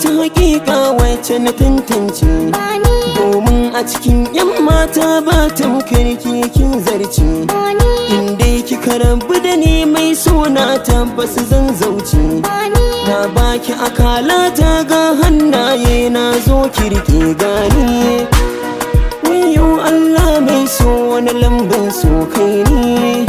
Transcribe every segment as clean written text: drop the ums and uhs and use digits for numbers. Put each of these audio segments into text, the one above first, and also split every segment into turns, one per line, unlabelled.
wata hakika wacce na tantance, domin a cikin 'yan mata ba tamkar kin zarce. Inda kika rabu da ni mai suna tabbas zan zauce. Na baki akalata ga hannaye na zo kirki gani. Wayo Allah mai so wani lambin so kai ne.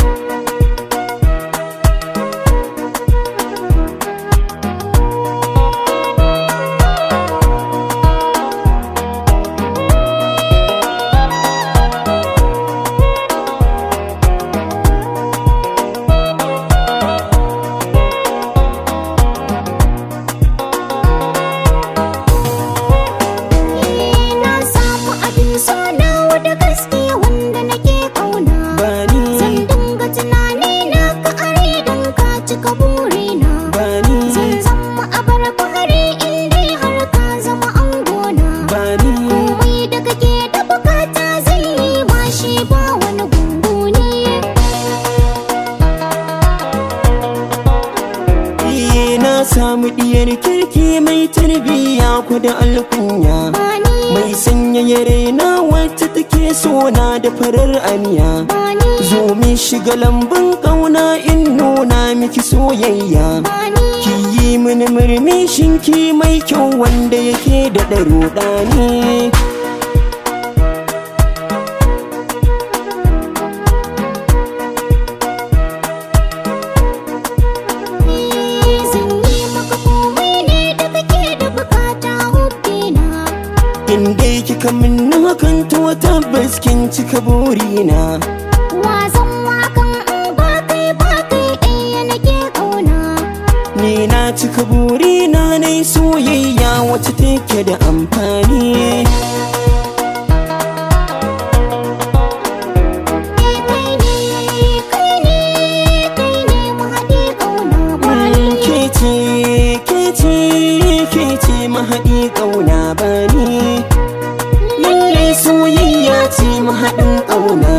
Samu diyar kirki mai tarbiyya ku da alkunya, mai sanyaya raina wacce take sona da farar aniya. Zo mi shiga lambun kauna in nuna miki soyayya, ki yi mini murmushin ki mai kyau wanda yake da ɗaruɗani. Inda kika min hakan to tabbas kin cika burina.
Wazan wakan ba kai ɗaya nake ƙauna.
Ni na cika burina na soyayya wacce take da amfani. Kece mahaɗi ƙauna bani. Lallai soyayya ce mahaɗin ƙauna.